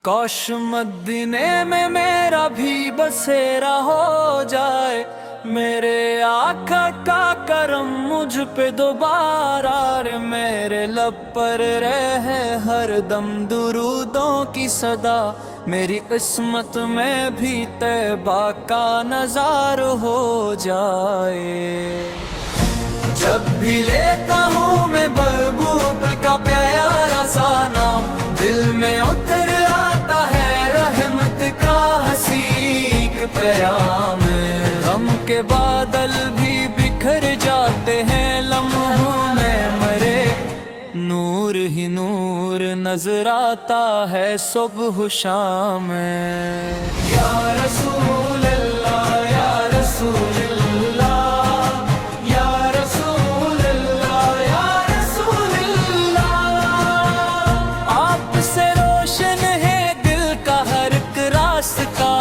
کاش مدینے میں میرا بھی بسیرا ہو جائے، میرے آقا کا کرم مجھ پہ دوبارہ رے، میرے لب پر رہے ہر دم درودوں کی صدا، میری قسمت میں بھی طیبہ کا نظار ہو جائے۔ جب بھی لیتا ہوں میں محبوب کا پیارا سا نام، دل میں اتر آتا ہے رحمت کا حسین پیام، غم کے بادل بھی بکھر جاتے ہیں لمحوں میں مرے، نور ہی نور نظر آتا ہے صبح و شام۔ یا رسول اللہ یا رسول اللہ، یا رسول اللہ یا رسول اللہ، آپ سے روشن ہے دل کا ہر ایک راستہ،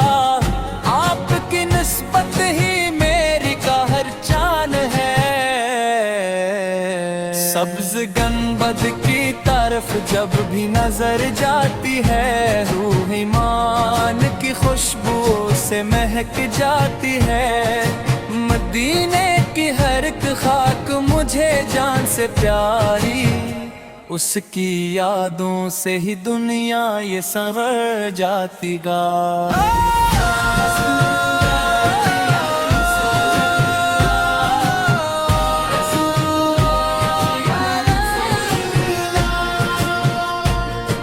آپ کی نسبت ہی میری کا ہر چاند ہے، سبز گنبد کی طرف جب بھی نظر جاتی ہے، روح ایمان کی خوشبو سے مہک جاتی ہے، مدینے کی ہر ایک خاک مجھے جان سے پیاری، اس کی یادوں سے ہی دنیا یہ سنور جاتی گا۔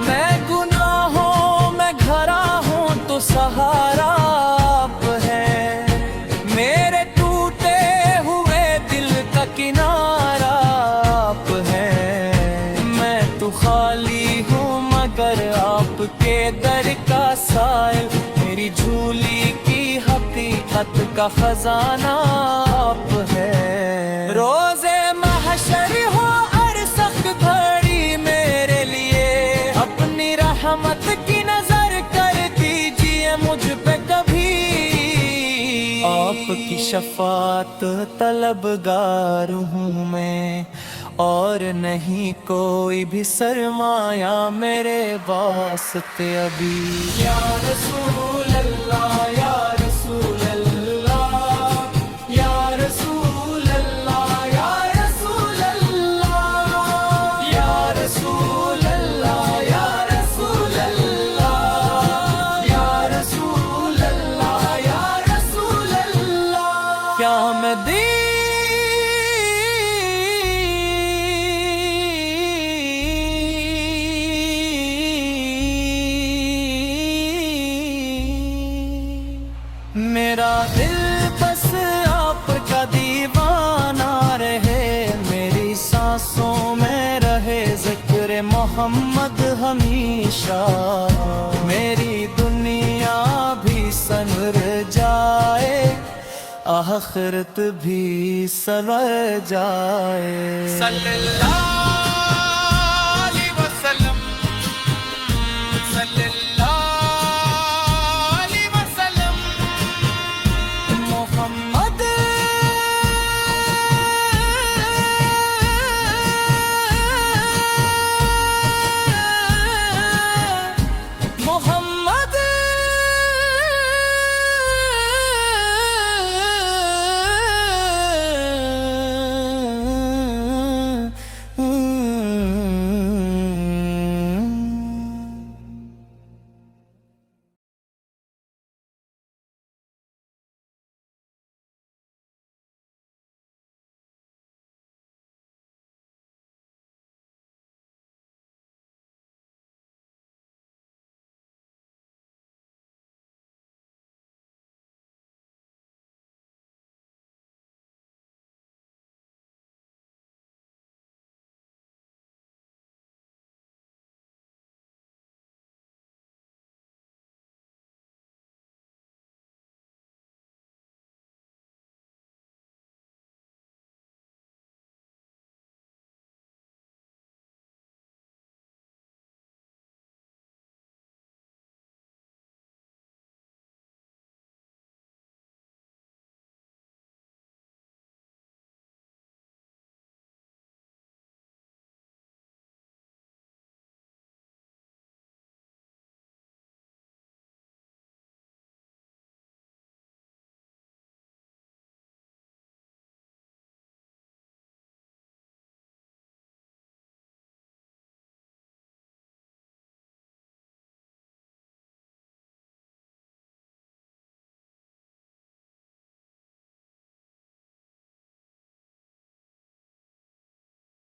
میں گناہوں میں گھرا ہوں تو سہارا آپ ہے، میرے ٹوٹے ہوئے دل کا کنارہ آپ ہے، میں تو خالی ہوں مگر آپ کے در کا سائل، میری جھولی کی حقیقت کا خزانہ آپ ہے، روزے محشر ہو اور سخت گھڑی میرے لیے، اپنی رحمت کی نظر کر دیجیے مجھ پہ کبھی، آپ کی شفاعت طلبگار ہوں میں، اور نہیں کوئی بھی سرمایہ میرے واسطے ابھی۔ یا رسول اللہ یا رسول اللہ، یا رسول اللہ یا رسول اللہ، یا رسول اللہ یا رسول اللہ، یا رسول اللہ یا رسول اللہ، کیا میں میرا دل بس آپ کا دیوانہ رہے، میری سانسوں میں رہے ذکر محمد ہمیشہ، میری دنیا بھی سنور جائے آخرت بھی سنور جائے۔ صلی اللہ علیہ وسلم، صلی اللہ علیہ وسلم، محمد محمد